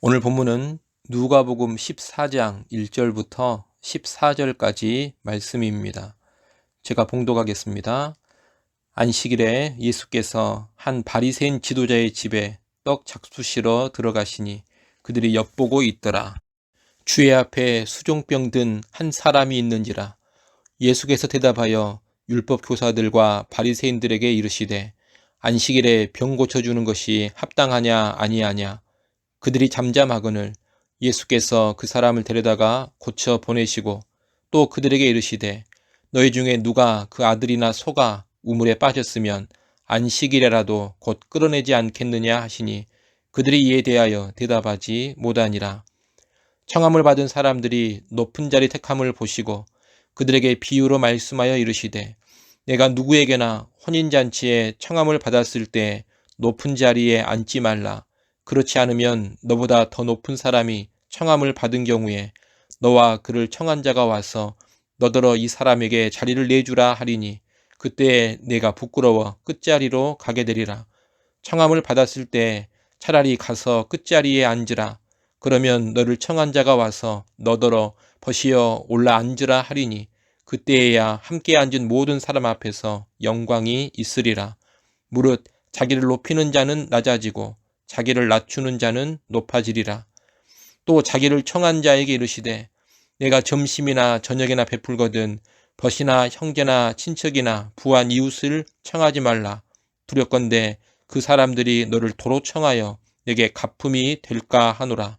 오늘 본문은 누가복음 14장 1절부터 14절까지 말씀입니다. 제가 봉독하겠습니다. 안식일에 예수께서 한 바리새인 지도자의 집에 떡 작수시러 들어가시니 그들이 엿보고 있더라. 주의 앞에 수종병 든 한 사람이 있는지라. 예수께서 대답하여 율법 교사들과 바리새인들에게 이르시되 안식일에 병 고쳐주는 것이 합당하냐 아니하냐. 그들이 잠잠하거늘 예수께서 그 사람을 데려다가 고쳐 보내시고 또 그들에게 이르시되 너희 중에 누가 그 아들이나 소가 우물에 빠졌으면 안식일에라도 곧 끌어내지 않겠느냐 하시니 그들이 이에 대하여 대답하지 못하니라. 청함을 받은 사람들이 높은 자리 택함을 보시고 그들에게 비유로 말씀하여 이르시되 내가 누구에게나 혼인잔치에 청함을 받았을 때 높은 자리에 앉지 말라. 그렇지 않으면 너보다 더 높은 사람이 청함을 받은 경우에 너와 그를 청한 자가 와서 너더러 이 사람에게 자리를 내주라 하리니 그때에 내가 부끄러워 끝자리로 가게 되리라. 청함을 받았을 때 차라리 가서 끝자리에 앉으라. 그러면 너를 청한 자가 와서 너더러 버시어 올라 앉으라 하리니 그때에야 함께 앉은 모든 사람 앞에서 영광이 있으리라. 무릇 자기를 높이는 자는 낮아지고 자기를 낮추는 자는 높아지리라. 또 자기를 청한 자에게 이르시되 내가 점심이나 저녁이나 베풀거든 벗이나 형제나 친척이나 부한 이웃을 청하지 말라. 두렵건대 그 사람들이 너를 도로 청하여 내게 갚음이 될까 하노라.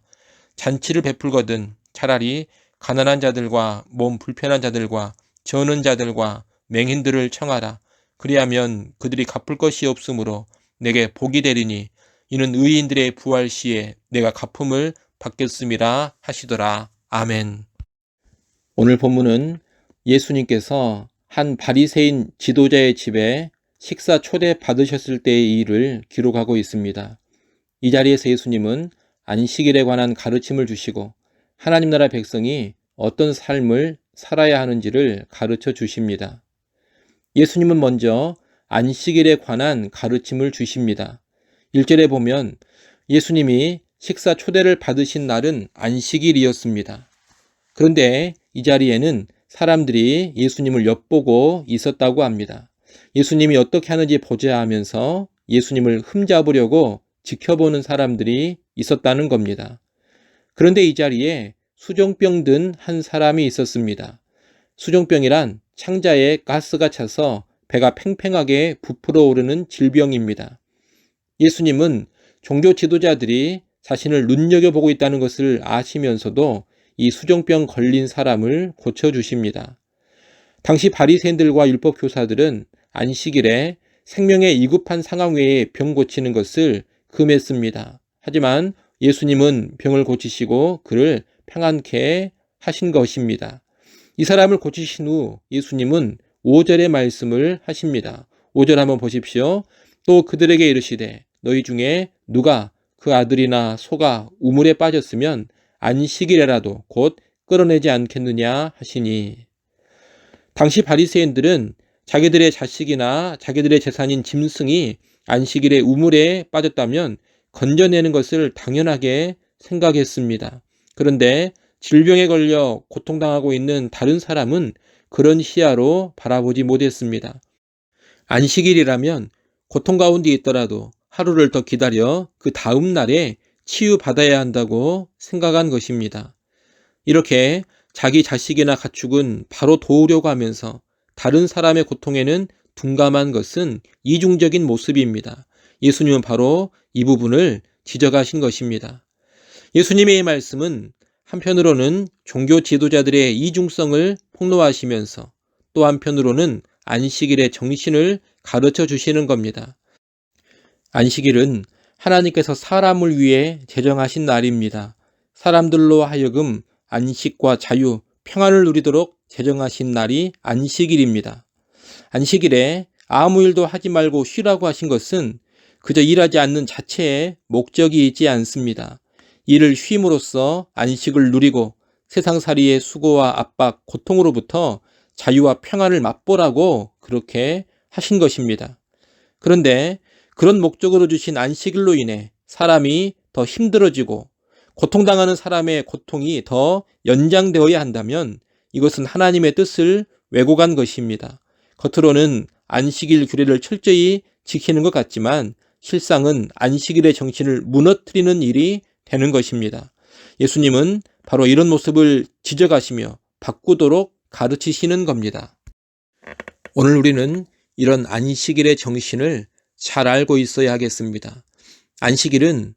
잔치를 베풀거든 차라리 가난한 자들과 몸 불편한 자들과 저는 자들과 맹인들을 청하라. 그리하면 그들이 갚을 것이 없으므로 내게 복이 되리니 이는 의인들의 부활 시에 내가 갚음을 받겠음이라 하시더라. 아멘. 오늘 본문은 예수님께서 한 바리새인 지도자의 집에 식사 초대 받으셨을 때의 일을 기록하고 있습니다. 이 자리에서 예수님은 안식일에 관한 가르침을 주시고 하나님 나라 백성이 어떤 삶을 살아야 하는지를 가르쳐 주십니다. 예수님은 먼저 안식일에 관한 가르침을 주십니다. 1절에 보면 예수님이 식사 초대를 받으신 날은 안식일이었습니다. 그런데 이 자리에는 사람들이 예수님을 엿보고 있었다고 합니다. 예수님이 어떻게 하는지 보자 하면서 예수님을 흠잡으려고 지켜보는 사람들이 있었다는 겁니다. 그런데 이 자리에 수종병 든 한 사람이 있었습니다. 수종병이란 창자에 가스가 차서 배가 팽팽하게 부풀어 오르는 질병입니다. 예수님은 종교 지도자들이 자신을 눈여겨보고 있다는 것을 아시면서도 이 수종병 걸린 사람을 고쳐주십니다. 당시 바리새인들과 율법 교사들은 안식일에 생명에 위급한 상황 외에 병 고치는 것을 금했습니다. 하지만 예수님은 병을 고치시고 그를 평안케 하신 것입니다. 이 사람을 고치신 후 예수님은 5절의 말씀을 하십니다. 5절 한번 보십시오. 또 그들에게 이르시되 너희 중에 누가 그 아들이나 소가 우물에 빠졌으면 안식일에라도 곧 끌어내지 않겠느냐 하시니. 당시 바리새인들은 자기들의 자식이나 자기들의 재산인 짐승이 안식일에 우물에 빠졌다면 건져내는 것을 당연하게 생각했습니다. 그런데 질병에 걸려 고통당하고 있는 다른 사람은 그런 시야로 바라보지 못했습니다. 안식일이라면 고통 가운데 있더라도 하루를 더 기다려 그 다음 날에 치유받아야 한다고 생각한 것입니다. 이렇게 자기 자식이나 가축은 바로 도우려고 하면서 다른 사람의 고통에는 둔감한 것은 이중적인 모습입니다. 예수님은 바로 이 부분을 지적하신 것입니다. 예수님의 이 말씀은 한편으로는 종교 지도자들의 이중성을 폭로하시면서 또 한편으로는 안식일의 정신을 가르쳐 주시는 겁니다. 안식일은 하나님께서 사람을 위해 제정하신 날입니다. 사람들로 하여금 안식과 자유, 평안을 누리도록 제정하신 날이 안식일입니다. 안식일에 아무 일도 하지 말고 쉬라고 하신 것은 그저 일하지 않는 자체에 목적이 있지 않습니다. 일을 쉼으로써 안식을 누리고 세상살이의 수고와 압박, 고통으로부터 자유와 평안을 맛보라고 그렇게 하신 것입니다. 그런데 그런 목적으로 주신 안식일로 인해 사람이 더 힘들어지고 고통당하는 사람의 고통이 더 연장되어야 한다면 이것은 하나님의 뜻을 왜곡한 것입니다. 겉으로는 안식일 규례를 철저히 지키는 것 같지만 실상은 안식일의 정신을 무너뜨리는 일이 되는 것입니다. 예수님은 바로 이런 모습을 지적하시며 바꾸도록 가르치시는 겁니다. 오늘 우리는 이런 안식일의 정신을 잘 알고 있어야 하겠습니다. 안식일은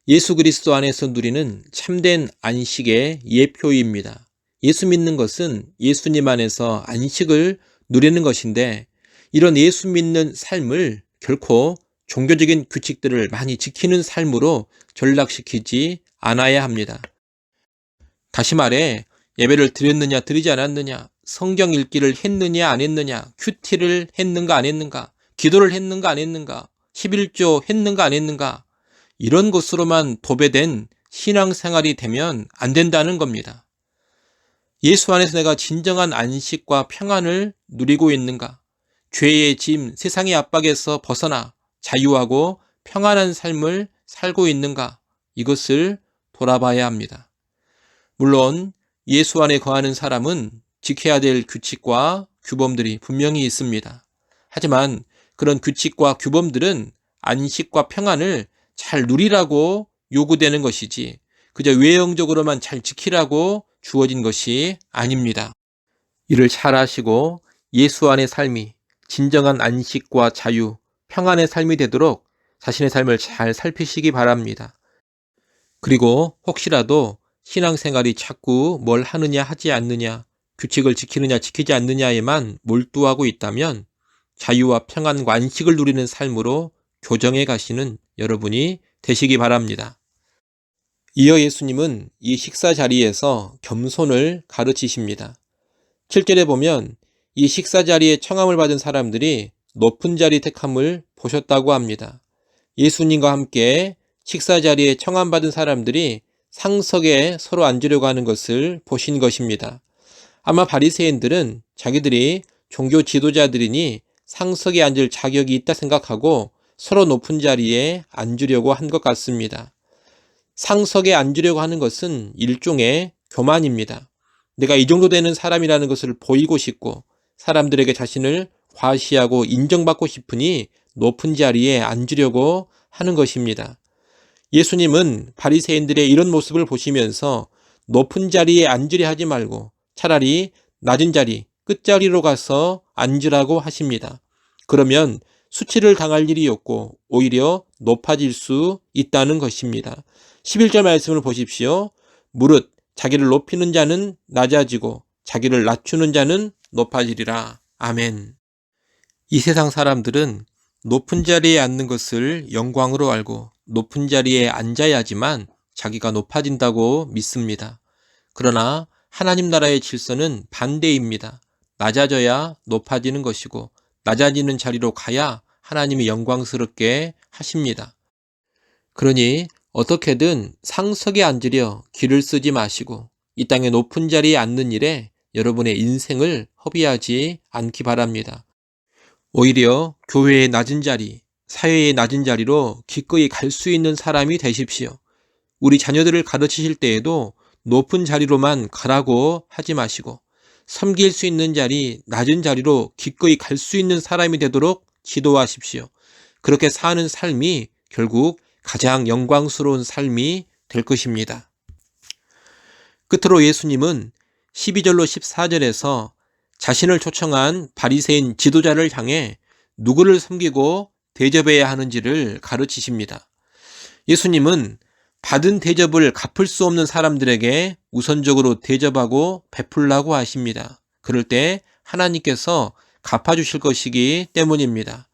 예수 그리스도 안에서 누리는 참된 안식의 예표입니다. 예수 믿는 것은 예수님 안에서 안식을 누리는 것인데 이런 예수 믿는 삶을 결코 종교적인 규칙들을 많이 지키는 삶으로 전락시키지 않아야 합니다. 다시 말해 예배를 드렸느냐 드리지 않았느냐, 성경 읽기를 했느냐 안 했느냐, 큐티를 했는가 안 했는가, 기도를 했는가 안 했는가, 11조 했는가 안 했는가, 이런 것으로만 도배된 신앙생활이 되면 안 된다는 겁니다. 예수 안에서 내가 진정한 안식과 평안을 누리고 있는가, 죄의 짐, 세상의 압박에서 벗어나 자유하고 평안한 삶을 살고 있는가, 이것을 돌아봐야 합니다. 물론 예수 안에 거하는 사람은 지켜야 될 규칙과 규범들이 분명히 있습니다. 하지만 그런 규칙과 규범들은 안식과 평안을 잘 누리라고 요구되는 것이지 그저 외형적으로만 잘 지키라고 주어진 것이 아닙니다. 이를 잘 아시고 예수 안의 삶이 진정한 안식과 자유, 평안의 삶이 되도록 자신의 삶을 잘 살피시기 바랍니다. 그리고 혹시라도 신앙생활이 자꾸 뭘 하느냐 하지 않느냐, 규칙을 지키느냐 지키지 않느냐에만 몰두하고 있다면 자유와 평안과 안식을 누리는 삶으로 교정해 가시는 여러분이 되시기 바랍니다. 이어 예수님은 이 식사 자리에서 겸손을 가르치십니다. 7절에 보면 이 식사 자리에 청함을 받은 사람들이 높은 자리 택함을 보셨다고 합니다. 예수님과 함께 식사 자리에 청함받은 사람들이 상석에 서로 앉으려고 하는 것을 보신 것입니다. 아마 바리새인들은 자기들이 종교 지도자들이니 상석에 앉을 자격이 있다 생각하고 서로 높은 자리에 앉으려고 한 것 같습니다. 상석에 앉으려고 하는 것은 일종의 교만입니다. 내가 이 정도 되는 사람이라는 것을 보이고 싶고 사람들에게 자신을 과시하고 인정받고 싶으니 높은 자리에 앉으려고 하는 것입니다. 예수님은 바리새인들의 이런 모습을 보시면서 높은 자리에 앉으려 하지 말고 차라리 낮은 자리, 끝자리로 가서 앉으라고 하십니다. 그러면 수치를 당할 일이 없고 오히려 높아질 수 있다는 것입니다. 11절 말씀을 보십시오. 무릇 자기를 높이는 자는 낮아지고 자기를 낮추는 자는 높아지리라. 아멘. 이 세상 사람들은 높은 자리에 앉는 것을 영광으로 알고 높은 자리에 앉아야지만 자기가 높아진다고 믿습니다. 그러나 하나님 나라의 질서는 반대입니다. 낮아져야 높아지는 것이고 낮아지는 자리로 가야 하나님이 영광스럽게 하십니다. 그러니 어떻게든 상석에 앉으려 길을 쓰지 마시고 이 땅의 높은 자리에 앉는 일에 여러분의 인생을 허비하지 않기 바랍니다. 오히려 교회의 낮은 자리, 사회의 낮은 자리로 기꺼이 갈 수 있는 사람이 되십시오. 우리 자녀들을 가르치실 때에도 높은 자리로만 가라고 하지 마시고 섬길 수 있는 자리, 낮은 자리로 기꺼이 갈 수 있는 사람이 되도록 지도하십시오. 그렇게 사는 삶이 결국 가장 영광스러운 삶이 될 것입니다. 끝으로 예수님은 12절로 14절에서 자신을 초청한 바리새인 지도자를 향해 누구를 섬기고 대접해야 하는지를 가르치십니다. 예수님은 받은 대접을 갚을 수 없는 사람들에게 우선적으로 대접하고 베풀라고 하십니다. 그럴 때 하나님께서 갚아주실 것이기 때문입니다.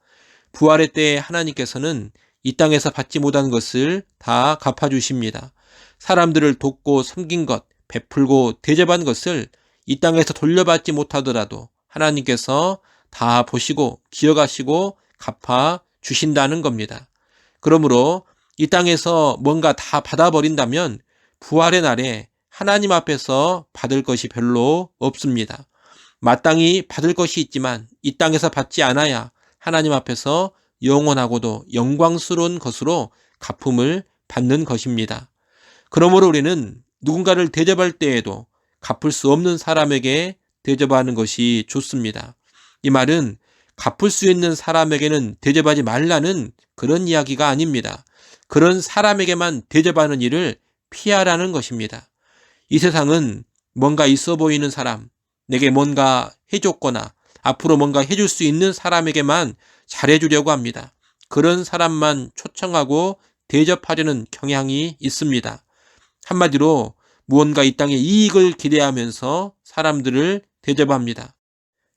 부활의 때에 하나님께서는 이 땅에서 받지 못한 것을 다 갚아주십니다. 사람들을 돕고 섬긴 것, 베풀고 대접한 것을 이 땅에서 돌려받지 못하더라도 하나님께서 다 보시고 기억하시고 갚아주신다는 겁니다. 그러므로 이 땅에서 뭔가 다 받아버린다면 부활의 날에 하나님 앞에서 받을 것이 별로 없습니다. 마땅히 받을 것이 있지만 이 땅에서 받지 않아야 하나님 앞에서 영원하고도 영광스러운 것으로 갚음을 받는 것입니다. 그러므로 우리는 누군가를 대접할 때에도 갚을 수 없는 사람에게 대접하는 것이 좋습니다. 이 말은 갚을 수 있는 사람에게는 대접하지 말라는 그런 이야기가 아닙니다. 그런 사람에게만 대접하는 일을 피하라는 것입니다. 이 세상은 뭔가 있어 보이는 사람, 내게 뭔가 해줬거나 앞으로 뭔가 해줄 수 있는 사람에게만 잘해주려고 합니다. 그런 사람만 초청하고 대접하려는 경향이 있습니다. 한마디로 무언가 이 땅의 이익을 기대하면서 사람들을 대접합니다.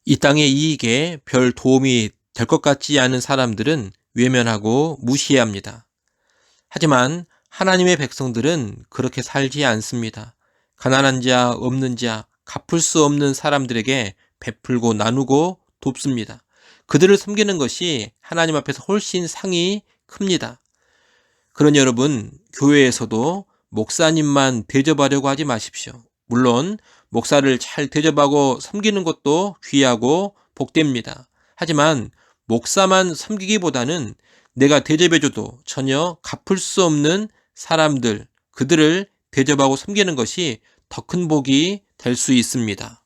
이 땅의 이익에 별 도움이 될 것 같지 않은 사람들은 외면하고 무시합니다. 하지만 하나님의 백성들은 그렇게 살지 않습니다. 가난한 자, 없는 자, 갚을 수 없는 사람들에게 베풀고 나누고 돕습니다. 그들을 섬기는 것이 하나님 앞에서 훨씬 상이 큽니다. 그러니 여러분, 교회에서도 목사님만 대접하려고 하지 마십시오. 물론 목사를 잘 대접하고 섬기는 것도 귀하고 복됩니다. 하지만 목사만 섬기기보다는 내가 대접해줘도 전혀 갚을 수 없는 사람들, 그들을 대접하고 섬기는 것이 더 큰 복이 될 수 있습니다.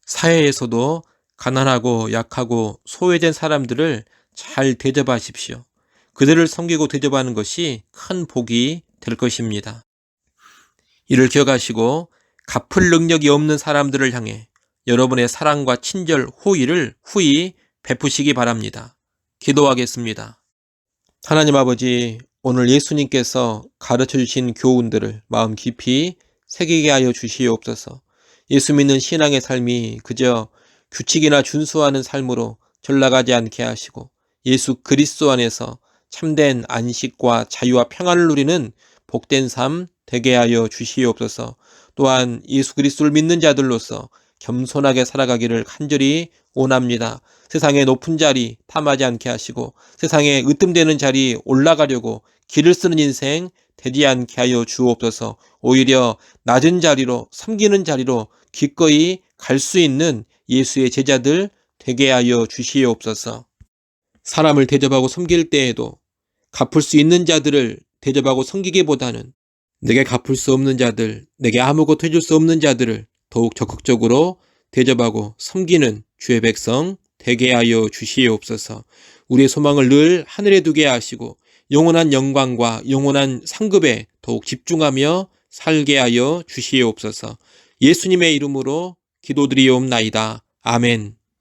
사회에서도 가난하고 약하고 소외된 사람들을 잘 대접하십시오. 그들을 섬기고 대접하는 것이 큰 복이 될 것입니다. 이를 기억하시고 갚을 능력이 없는 사람들을 향해 여러분의 사랑과 친절, 호의를 후히 베푸시기 바랍니다. 기도하겠습니다. 하나님 아버지, 오늘 예수님께서 가르쳐 주신 교훈들을 마음 깊이 새기게 하여 주시옵소서. 예수 믿는 신앙의 삶이 그저 규칙이나 준수하는 삶으로 전락하지 않게 하시고 예수 그리스도 안에서 참된 안식과 자유와 평안을 누리는 복된 삶 되게 하여 주시옵소서. 또한 예수 그리스도를 믿는 자들로서 겸손하게 살아가기를 간절히 원합니다. 세상의 높은 자리 탐하지 않게 하시고 세상에 으뜸되는 자리 올라가려고 길을 쓰는 인생 되지 않게 하여 주옵소서. 오히려 낮은 자리로, 섬기는 자리로 기꺼이 갈 수 있는 예수의 제자들 되게 하여 주시옵소서. 사람을 대접하고 섬길 때에도 갚을 수 있는 자들을 대접하고 섬기기보다는 내게 갚을 수 없는 자들, 내게 아무것도 해줄 수 없는 자들을 더욱 적극적으로 대접하고 섬기는 주의 백성 되게 하여 주시옵소서. 우리의 소망을 늘 하늘에 두게 하시고 영원한 영광과 영원한 상급에 더욱 집중하며 살게 하여 주시옵소서. 예수님의 이름으로 기도드리옵나이다. 아멘.